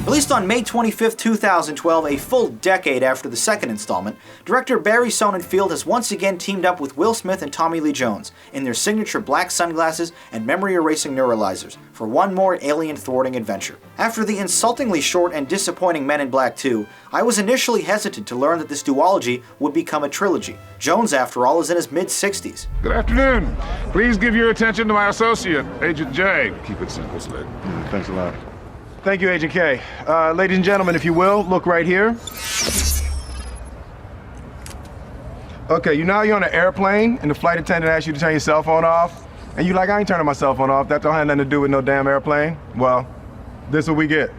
Released on May 25, 2012, a full decade after the second installment, director Barry Sonnenfeld has once again teamed up with Will Smith and Tommy Lee Jones in their signature black sunglasses and memory-erasing neuralizers for one more alien-thwarting adventure. After the insultingly short and disappointing Men in Black 2, I was initially hesitant to learn that this duology would become a trilogy. Jones, after all, is in his mid-60s. Good afternoon. Please give your attention to my associate, Agent J. Keep it simple, Slick. Thanks a lot. Thank you, Agent K. Ladies and gentlemen, if you will, look right here. Okay, you know you're on an airplane and the flight attendant asks you to turn your cell phone off, and you like, I ain't turning my cell phone off. That don't have nothing to do with no damn airplane. Well, this is what we get.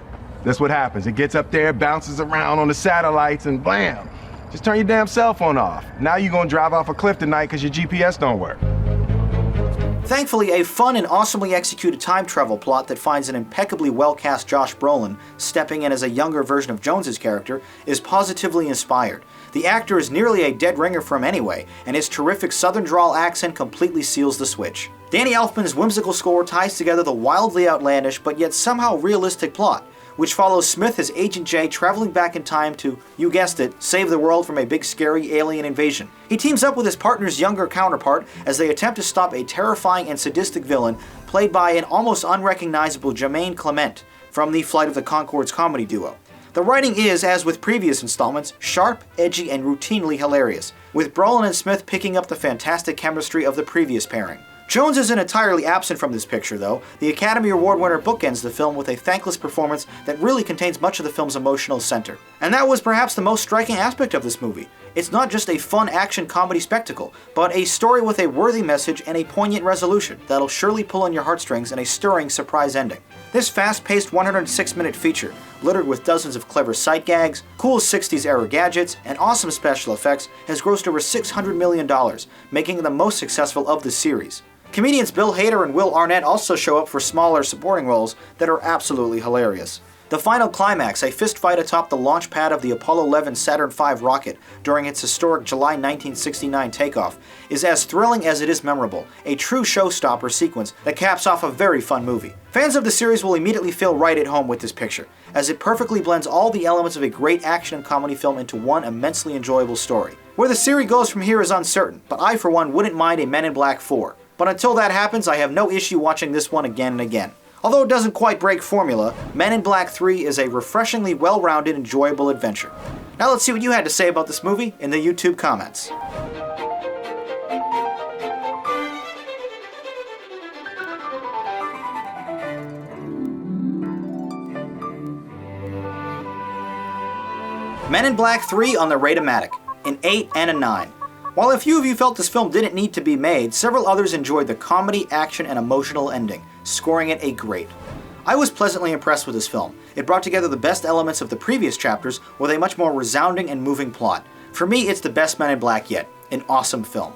This is what happens. It gets up there, bounces around on the satellites, and blam! Just turn your damn cell phone off. Now you're gonna drive off a cliff tonight because your GPS don't work. Thankfully, a fun and awesomely executed time travel plot that finds an impeccably well-cast Josh Brolin stepping in as a younger version of Jones's character is positively inspired. The actor is nearly a dead ringer for him anyway, and his terrific southern drawl accent completely seals the switch. Danny Elfman's whimsical score ties together the wildly outlandish but yet somehow realistic plot, which follows Smith as Agent J traveling back in time to, you guessed it, save the world from a big scary alien invasion. He teams up with his partner's younger counterpart as they attempt to stop a terrifying and sadistic villain played by an almost unrecognizable Jermaine Clement from the Flight of the Conchords comedy duo. The writing is, as with previous installments, sharp, edgy, and routinely hilarious, with Brolin and Smith picking up the fantastic chemistry of the previous pairing. Jones isn't entirely absent from this picture, though. The Academy Award winner bookends the film with a thankless performance that really contains much of the film's emotional center. And that was perhaps the most striking aspect of this movie. It's not just a fun action comedy spectacle, but a story with a worthy message and a poignant resolution that'll surely pull on your heartstrings in a stirring surprise ending. This fast-paced 106-minute feature, littered with dozens of clever sight gags, cool 60s-era gadgets, and awesome special effects, has grossed over $600 million, making it the most successful of the series. Comedians Bill Hader and Will Arnett also show up for smaller supporting roles that are absolutely hilarious. The final climax, a fistfight atop the launch pad of the Apollo 11 Saturn V rocket during its historic July 1969 takeoff, is as thrilling as it is memorable, a true showstopper sequence that caps off a very fun movie. Fans of the series will immediately feel right at home with this picture, as it perfectly blends all the elements of a great action and comedy film into one immensely enjoyable story. Where the series goes from here is uncertain, but I for one wouldn't mind a Men in Black 4. But until that happens, I have no issue watching this one again and again. Although it doesn't quite break formula, Men in Black 3 is a refreshingly well-rounded, enjoyable adventure. Now let's see what you had to say about this movie in the YouTube comments. Men in Black 3 on the Rate-O-Matic, an 8 and a 9. While a few of you felt this film didn't need to be made, several others enjoyed the comedy, action, and emotional ending, scoring it a great. I was pleasantly impressed with this film. It brought together the best elements of the previous chapters with a much more resounding and moving plot. For me, it's the best Men in Black yet. An awesome film.